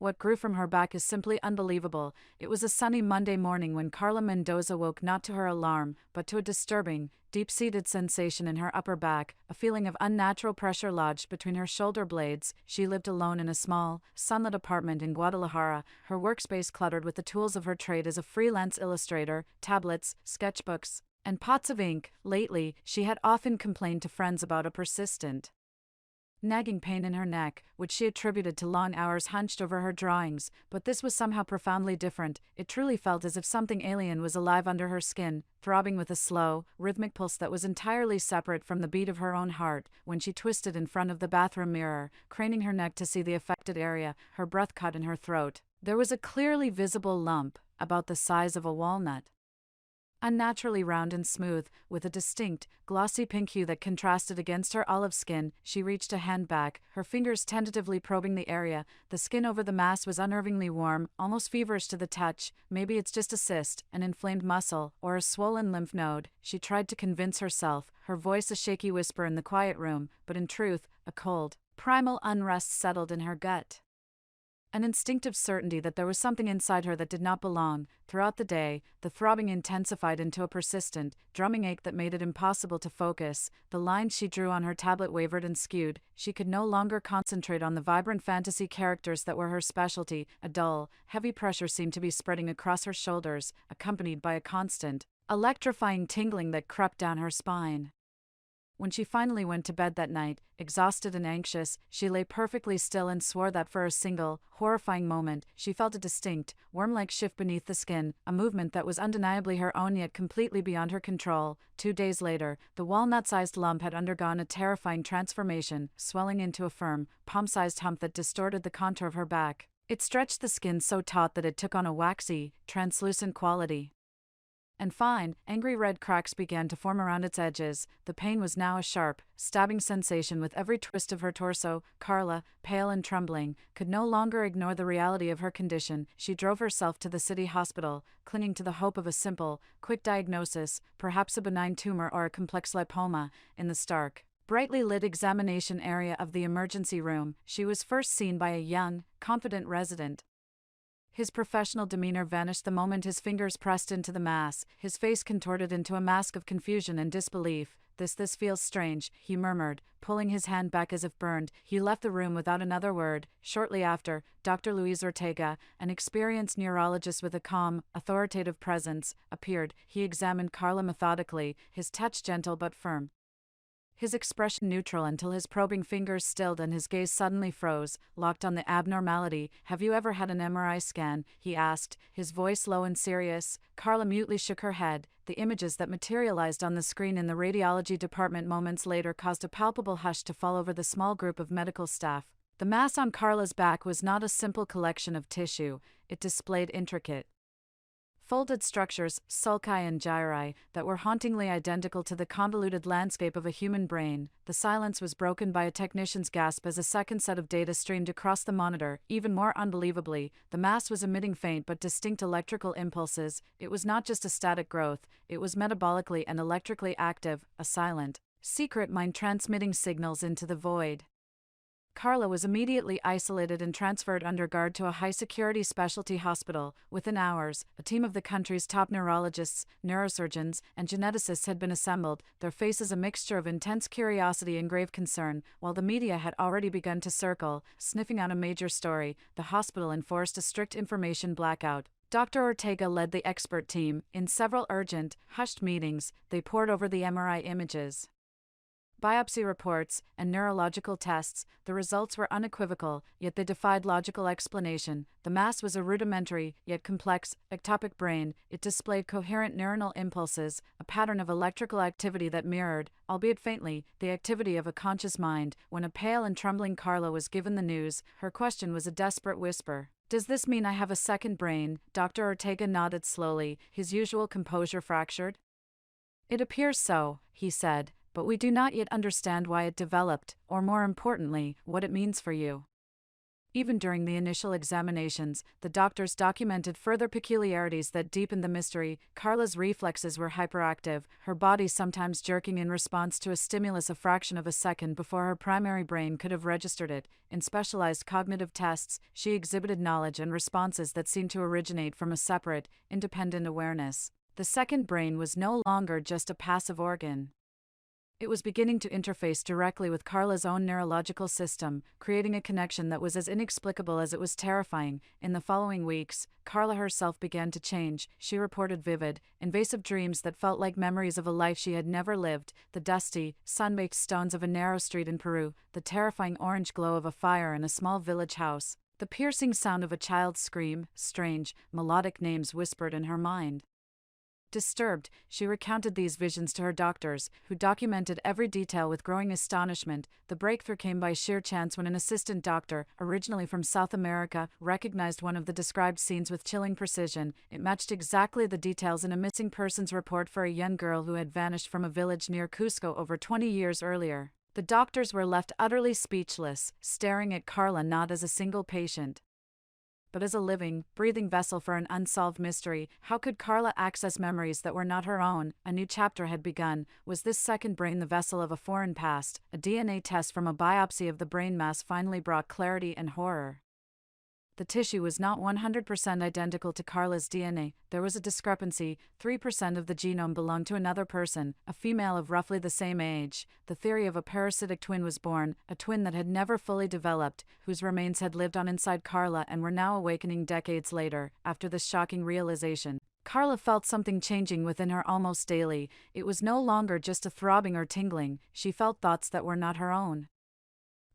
What grew from her back is simply unbelievable. It was a sunny Monday morning when Carla Mendoza woke not to her alarm, but to a disturbing, deep-seated sensation in her upper back, a feeling of unnatural pressure lodged between her shoulder blades. She lived alone in a small, sunlit apartment in Guadalajara, her workspace cluttered with the tools of her trade as a freelance illustrator, tablets, sketchbooks, and pots of ink. Lately, she had often complained to friends about a persistent, nagging pain in her neck, which she attributed to long hours hunched over her drawings, but this was somehow profoundly different. It truly felt as if something alien was alive under her skin, throbbing with a slow, rhythmic pulse that was entirely separate from the beat of her own heart. When she twisted in front of the bathroom mirror, craning her neck to see the affected area, her breath caught in her throat. There was a clearly visible lump, about the size of a walnut, unnaturally round and smooth, with a distinct, glossy pink hue that contrasted against her olive skin. She reached a hand back, her fingers tentatively probing the area. The skin over the mass was unnervingly warm, almost feverish to the touch. Maybe it's just a cyst, an inflamed muscle, or a swollen lymph node, she tried to convince herself, her voice a shaky whisper in the quiet room, but in truth, a cold, primal unrest settled in her gut. An instinctive certainty that there was something inside her that did not belong. Throughout the day, the throbbing intensified into a persistent, drumming ache that made it impossible to focus. The lines she drew on her tablet wavered and skewed. She could no longer concentrate on the vibrant fantasy characters that were her specialty. A dull, heavy pressure seemed to be spreading across her shoulders, accompanied by a constant, electrifying tingling that crept down her spine. When she finally went to bed that night, exhausted and anxious, she lay perfectly still and swore that for a single, horrifying moment, she felt a distinct, worm-like shift beneath the skin, a movement that was undeniably her own yet completely beyond her control. 2 days later, the walnut-sized lump had undergone a terrifying transformation, swelling into a firm, palm-sized hump that distorted the contour of her back. It stretched the skin so taut that it took on a waxy, translucent quality, and fine, angry red cracks began to form around its edges. The pain was now a sharp, stabbing sensation with every twist of her torso. Carla, pale and trembling, could no longer ignore the reality of her condition. She drove herself to the city hospital, clinging to the hope of a simple, quick diagnosis, perhaps a benign tumor or a complex lipoma. In the stark, brightly lit examination area of the emergency room, she was first seen by a young, confident resident. His professional demeanor vanished the moment his fingers pressed into the mass. His face contorted into a mask of confusion and disbelief. This feels strange," he murmured, pulling his hand back as if burned. He left the room without another word. Shortly after, Dr. Luis Ortega, an experienced neurologist with a calm, authoritative presence, appeared. He examined Carla methodically, his touch gentle but firm, his expression neutral until his probing fingers stilled and his gaze suddenly froze, locked on the abnormality. "Have you ever had an MRI scan?" he asked, his voice low and serious. Carla mutely shook her head. The images that materialized on the screen in the radiology department moments later caused a palpable hush to fall over the small group of medical staff. The mass on Carla's back was not a simple collection of tissue. It displayed intricate, folded structures, sulci and gyri, that were hauntingly identical to the convoluted landscape of a human brain. The silence was broken by a technician's gasp as a second set of data streamed across the monitor. Even more unbelievably, the mass was emitting faint but distinct electrical impulses. It was not just a static growth, it was metabolically and electrically active, a silent, secret mind transmitting signals into the void. Carla was immediately isolated and transferred under guard to a high-security specialty hospital. Within hours, a team of the country's top neurologists, neurosurgeons, and geneticists had been assembled, their faces a mixture of intense curiosity and grave concern. While the media had already begun to circle, sniffing out a major story, the hospital enforced a strict information blackout. Dr. Ortega led the expert team. In several urgent, hushed meetings, they pored over the MRI images, biopsy reports, and neurological tests. The results were unequivocal, yet they defied logical explanation. The mass was a rudimentary, yet complex, ectopic brain. It displayed coherent neuronal impulses, a pattern of electrical activity that mirrored, albeit faintly, the activity of a conscious mind. When a pale and trembling Carla was given the news, her question was a desperate whisper. "Does this mean I have a second brain?" Dr. Ortega nodded slowly, his usual composure fractured. "It appears so," he said, "but we do not yet understand why it developed, or more importantly, what it means for you. Even during the initial examinations, the doctors documented further peculiarities that deepened the mystery. Carla's reflexes were hyperactive, her body sometimes jerking in response to a stimulus a fraction of a second before her primary brain could have registered it. In specialized cognitive tests, she exhibited knowledge and responses that seemed to originate from a separate, independent awareness. The second brain was no longer just a passive organ. It was beginning to interface directly with Carla's own neurological system, creating a connection that was as inexplicable as it was terrifying. In the following weeks, Carla herself began to change. She reported vivid, invasive dreams that felt like memories of a life she had never lived, the dusty, sun-baked stones of a narrow street in Peru, the terrifying orange glow of a fire in a small village house, the piercing sound of a child's scream, strange, melodic names whispered in her mind. Disturbed, she recounted these visions to her doctors, who documented every detail with growing astonishment. The breakthrough came by sheer chance when an assistant doctor, originally from South America, recognized one of the described scenes with chilling precision. It matched exactly the details in a missing persons report for a young girl who had vanished from a village near Cusco over 20 years earlier. The doctors were left utterly speechless, staring at Carla not as a single patient, but as a living, breathing vessel for an unsolved mystery. How could Carla access memories that were not her own? A new chapter had begun. Was this second brain the vessel of a foreign past? A DNA test from a biopsy of the brain mass finally brought clarity and horror. The tissue was not 100% identical to Carla's DNA. There was a discrepancy. 3% of the genome belonged to another person, a female of roughly the same age. The theory of a parasitic twin was born, a twin that had never fully developed, whose remains had lived on inside Carla and were now awakening decades later. After this shocking realization, Carla felt something changing within her almost daily. It was no longer just a throbbing or tingling. She felt thoughts that were not her own.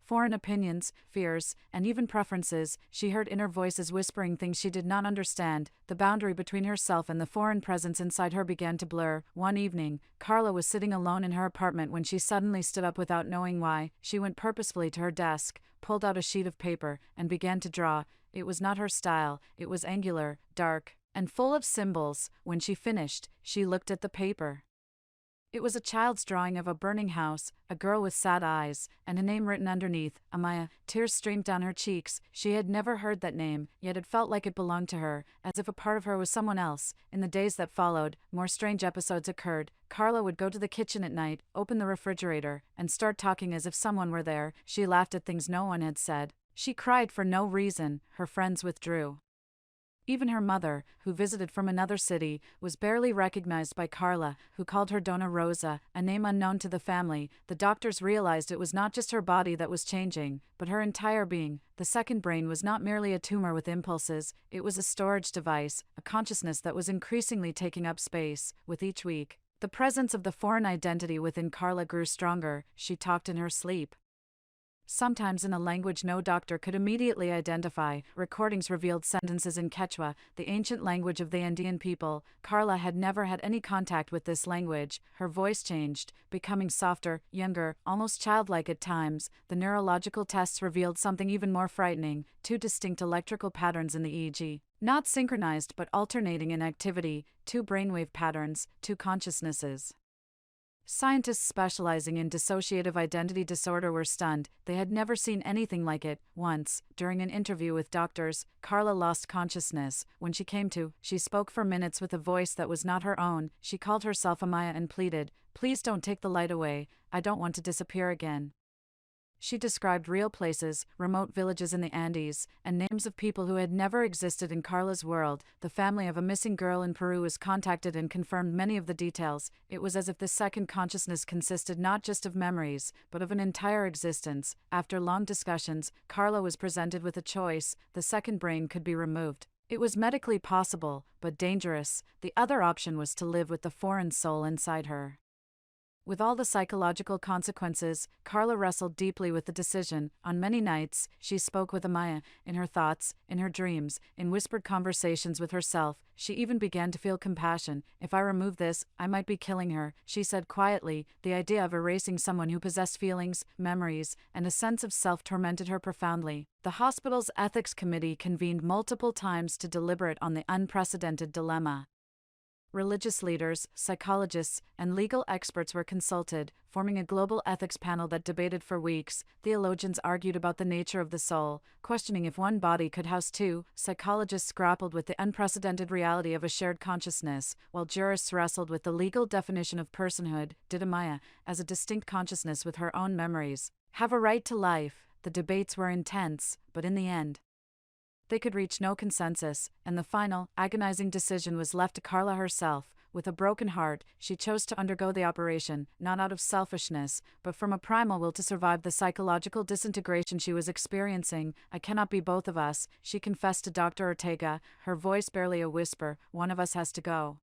Foreign opinions, fears, and even preferences. She heard inner voices whispering things she did not understand. The boundary between herself and the foreign presence inside her began to blur. One evening, Carla was sitting alone in her apartment when she suddenly stood up without knowing why. She went purposefully to her desk, pulled out a sheet of paper, and began to draw. It was not her style. It was angular, dark, and full of symbols. When she finished, she looked at the paper. It was a child's drawing of a burning house, a girl with sad eyes, and a name written underneath, Amaya. Tears streamed down her cheeks. She had never heard that name, yet it felt like it belonged to her, as if a part of her was someone else. In the days that followed, more strange episodes occurred. Carla would go to the kitchen at night, open the refrigerator, and start talking as if someone were there. She laughed at things no one had said. She cried for no reason. Her friends withdrew. Even her mother, who visited from another city, was barely recognized by Carla, who called her Dona Rosa, a name unknown to the family. The doctors realized it was not just her body that was changing, but her entire being. The second brain was not merely a tumor with impulses, it was a storage device, a consciousness that was increasingly taking up space. With each week, the presence of the foreign identity within Carla grew stronger. She talked in her sleep, sometimes in a language no doctor could immediately identify. Recordings revealed sentences in Quechua, the ancient language of the Andean people. Carla had never had any contact with this language. Her voice changed, becoming softer, younger, almost childlike at times. The neurological tests revealed something even more frightening: 2 distinct electrical patterns in the EEG. Not synchronized but alternating in activity, 2 brainwave patterns, 2 consciousnesses. Scientists specializing in dissociative identity disorder were stunned. They had never seen anything like it. Once, during an interview with doctors, Carla lost consciousness. When she came to, she spoke for minutes with a voice that was not her own. She called herself Amaya and pleaded, "Please don't take the light away. I don't want to disappear again." She described real places, remote villages in the Andes, and names of people who had never existed in Carla's world. The family of a missing girl in Peru was contacted and confirmed many of the details. It was as if this second consciousness consisted not just of memories, but of an entire existence. After long discussions, Carla was presented with a choice: the second brain could be removed. It was medically possible, but dangerous. The other option was to live with the foreign soul inside her. With all the psychological consequences, Carla wrestled deeply with the decision. On many nights, she spoke with Amaya, in her thoughts, in her dreams, in whispered conversations with herself. She even began to feel compassion. "If I remove this, I might be killing her," she said quietly. The idea of erasing someone who possessed feelings, memories, and a sense of self tormented her profoundly. The hospital's ethics committee convened multiple times to deliberate on the unprecedented dilemma. Religious leaders, psychologists, and legal experts were consulted, forming a global ethics panel that debated for weeks. Theologians argued about the nature of the soul, questioning if one body could house two. Psychologists grappled with the unprecedented reality of a shared consciousness, while jurists wrestled with the legal definition of personhood. Did Amaya, as a distinct consciousness with her own memories, have a right to life? The debates were intense, but in the end, they could reach no consensus, and the final, agonizing decision was left to Carla herself. With a broken heart, she chose to undergo the operation, not out of selfishness, but from a primal will to survive the psychological disintegration she was experiencing. "I cannot be both of us," she confessed to Dr. Ortega, her voice barely a whisper. "One of us has to go."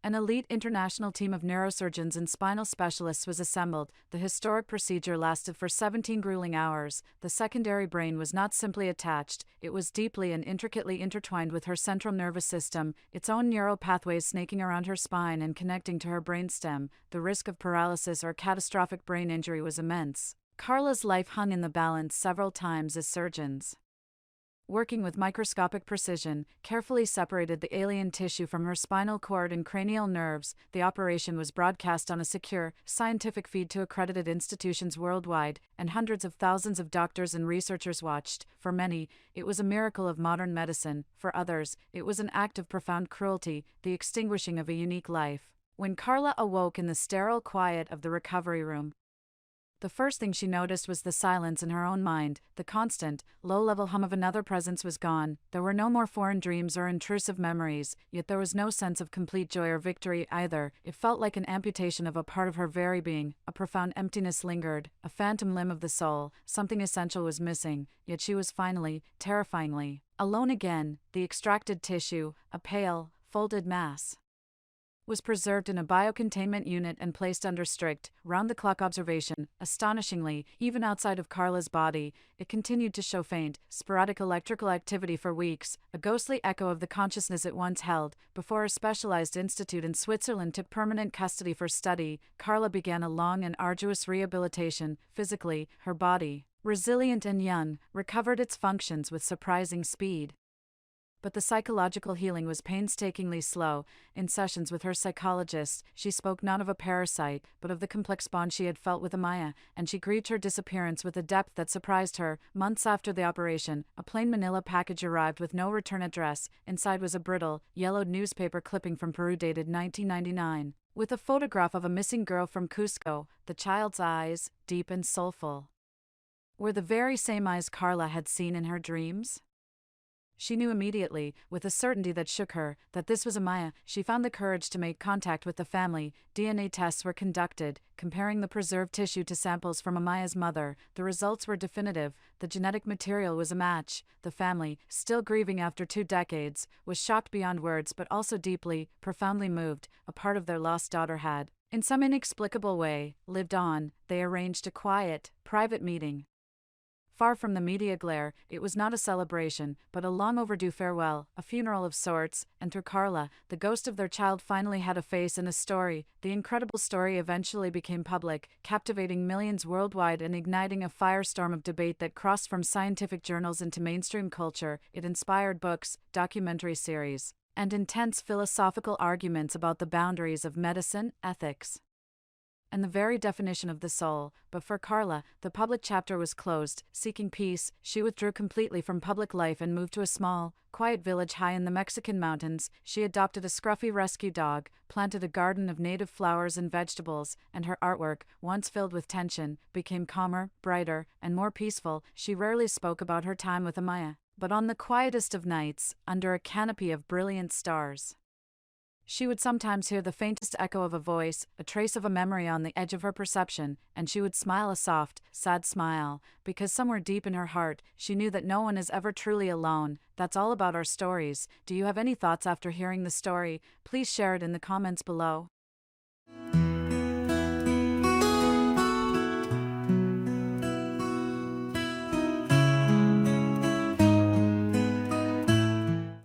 An elite international team of neurosurgeons and spinal specialists was assembled. The historic procedure lasted for 17 grueling hours. The secondary brain was not simply attached, it was deeply and intricately intertwined with her central nervous system, its own neural pathways snaking around her spine and connecting to her brainstem. The risk of paralysis or catastrophic brain injury was immense. Carla's life hung in the balance several times as surgeons, working with microscopic precision, carefully separated the alien tissue from her spinal cord and cranial nerves. The operation was broadcast on a secure, scientific feed to accredited institutions worldwide, and hundreds of thousands of doctors and researchers watched. For many, it was a miracle of modern medicine. For others, it was an act of profound cruelty, the extinguishing of a unique life. When Carla awoke in the sterile quiet of the recovery room, the first thing she noticed was the silence in her own mind. The constant, low-level hum of another presence was gone. There were no more foreign dreams or intrusive memories, yet there was no sense of complete joy or victory either. It felt like an amputation of a part of her very being. A profound emptiness lingered, a phantom limb of the soul. Something essential was missing, yet she was finally, terrifyingly, alone again. The extracted tissue, a pale, folded mass, was preserved in a biocontainment unit and placed under strict, round-the-clock observation. Astonishingly, even outside of Carla's body, it continued to show faint, sporadic electrical activity for weeks, a ghostly echo of the consciousness it once held. Before a specialized institute in Switzerland took permanent custody for study, Carla began a long and arduous rehabilitation. Physically, her body, resilient and young, recovered its functions with surprising speed. But the psychological healing was painstakingly slow. In sessions with her psychologist, she spoke not of a parasite, but of the complex bond she had felt with Amaya, and she grieved her disappearance with a depth that surprised her. Months after the operation, a plain manila package arrived with no return address. Inside was a brittle, yellowed newspaper clipping from Peru dated 1999, with a photograph of a missing girl from Cusco. The child's eyes, deep and soulful, were the very same eyes Carla had seen in her dreams. She knew immediately, with a certainty that shook her, that this was Amaya. She found the courage to make contact with the family. DNA tests were conducted, comparing the preserved tissue to samples from Amaya's mother. The results were definitive. The genetic material was a match. The family, still grieving after 2 decades, was shocked beyond words but also deeply, profoundly moved. A part of their lost daughter had, in some inexplicable way, lived on. They arranged a quiet, private meeting. Far from the media glare, it was not a celebration, but a long overdue farewell, a funeral of sorts, and through Carla, the ghost of their child finally had a face and a story. The incredible story eventually became public, captivating millions worldwide and igniting a firestorm of debate that crossed from scientific journals into mainstream culture. It inspired books, documentary series, and intense philosophical arguments about the boundaries of medicine, ethics, and the very definition of the soul. But for Carla, the public chapter was closed. Seeking peace, she withdrew completely from public life and moved to a small, quiet village high in the Mexican mountains. She adopted a scruffy rescue dog, planted a garden of native flowers and vegetables, and her artwork, once filled with tension, became calmer, brighter, and more peaceful. She rarely spoke about her time with Amaya, but on the quietest of nights, under a canopy of brilliant stars, she would sometimes hear the faintest echo of a voice, a trace of a memory on the edge of her perception, and she would smile a soft, sad smile, because somewhere deep in her heart, she knew that no one is ever truly alone. That's all about our stories. Do you have any thoughts after hearing the story? Please share it in the comments below.